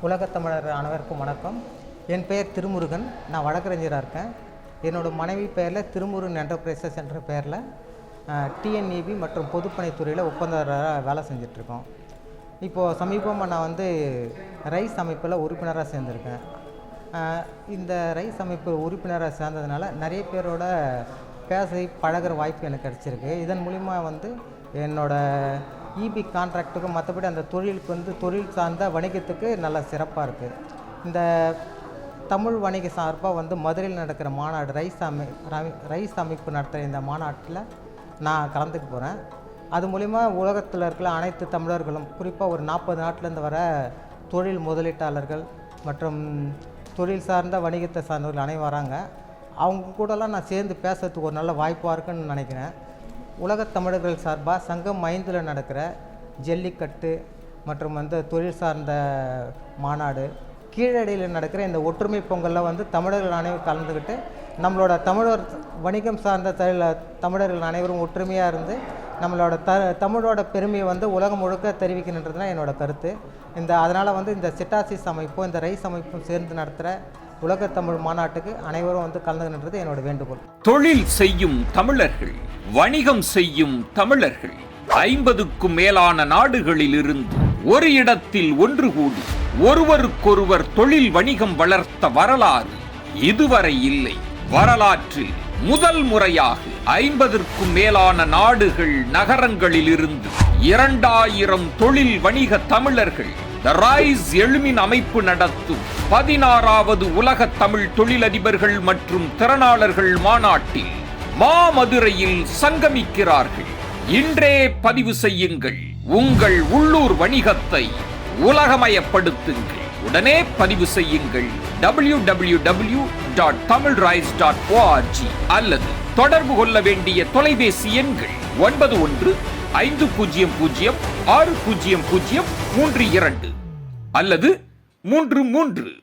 உலகத்தமிழர் அனைவருக்கும் வணக்கம். என் பெயர் திருமுருகன். நான் வழக்கறிஞராக இருக்கேன். என்னோடய மனைவி பெயரில் திருமுருகன் என்டர்பிரைசஸ் என்ற பெயரில் டிஎன்இபி மற்றும் பொதுப்பணித்துறையில் ஒப்பந்தராக வேலை செஞ்சிட்ருக்கோம். இப்போது சமீபமாக நான் ரைஸ் அமைப்பில் உறுப்பினராக சேர்ந்துருக்கேன். இந்த ரைஸ் அமைப்பு உறுப்பினராக சேர்ந்ததுனால நிறைய பேரோட பேசி பழகிற வாய்ப்பு எனக்கு கிடச்சிருக்கு. இதன் மூலிமா என்னோடய இபி கான்ட்ராக்டுக்கும் மற்றபடி அந்த தொழிலுக்கு தொழில் சார்ந்த வணிகத்துக்கு நல்ல சிறப்பாக இருக்குது. இந்த தமிழ் வணிக சார்பாக மதுரையில் நடக்கிற மாநாடு ரைஸ் அமைப்பு நடத்துகிற இந்த மாநாட்டில் நான் கலந்துக்க போகிறேன். அது மூலிமா உலகத்தில் இருக்கிற அனைத்து தமிழர்களும், குறிப்பாக ஒரு 40 நாட்டிலேருந்து வர தொழில் முதலீட்டாளர்கள் மற்றும் தொழில் சார்ந்த வணிகத்தை சார்ந்தவர்கள் அனைவரும் வராங்க. அவங்க கூடலாம் நான் சேர்ந்து பேசுறதுக்கு ஒரு நல்ல வாய்ப்பாக இருக்குன்னு நினைக்கிறேன். உலகத் தமிழர்கள் சார்பாக சங்கம் 5 நடக்கிற ஜல்லிக்கட்டு மற்றும் தொழில் சார்ந்த மாநாடு, கீழடியில் நடக்கிற இந்த ஒற்றுமை பொங்கலில் தமிழர்கள் அனைவரும் கலந்துக்கிட்டு நம்மளோட தமிழர் வணிகம் சார்ந்த தமிழர்கள் அனைவரும் ஒற்றுமையாக இருந்து நம்மளோட தமிழோட பெருமையை உலகம் முழுக்க தெரிவிக்கணுன்றது தான் என்னோடய கருத்து. அதனால் இந்த சிட்டாசிஸ் அமைப்பும் இந்த ரைஸ் அமைப்பும் சேர்ந்து நடத்துகிற உலக தமிழ் மாநாட்டுக்கு அனைவரும் கலந்துகின்றது என்னோட வேண்டுகோள். தொழில் செய்யும் தமிழர்கள், வணிகம் செய்யும் தமிழர்கள் 50க்கும் மேலான நாடுகளில் இருந்து ஒரு இடத்தில் ஒன்று கூடி ஒருவருக்கொருவர் தொழில் வணிகம் வளர்த்த வரலாறு இதுவரை இல்லை. வரலாற்றில் முதல் முறையாக 50க்கும் மேலான நாடுகள் நகரங்களில் இருந்து 2000 தொழில் வணிக தமிழர்கள் தி ரைஸ் எழுமின் அமைப்பு நடத்தும் 16வது உலக தமிழ் தொழிலதிபர்கள் மற்றும் திறனாளர்கள் மாநாட்டில் மாமதுரையில் சங்கமிக்கிறார்கள். இன்றே பதிவு செய்யுங்கள். உங்கள் உள்ளூர் வணிகத்தை உலகமயப்படுத்துங்கள். உடனே பதிவு செய்யுங்கள். www.tamilrise.org அல்லது தொடர்பு கொள்ள வேண்டிய தொலைபேசி எண்கள் 9150060032 அல்லது 33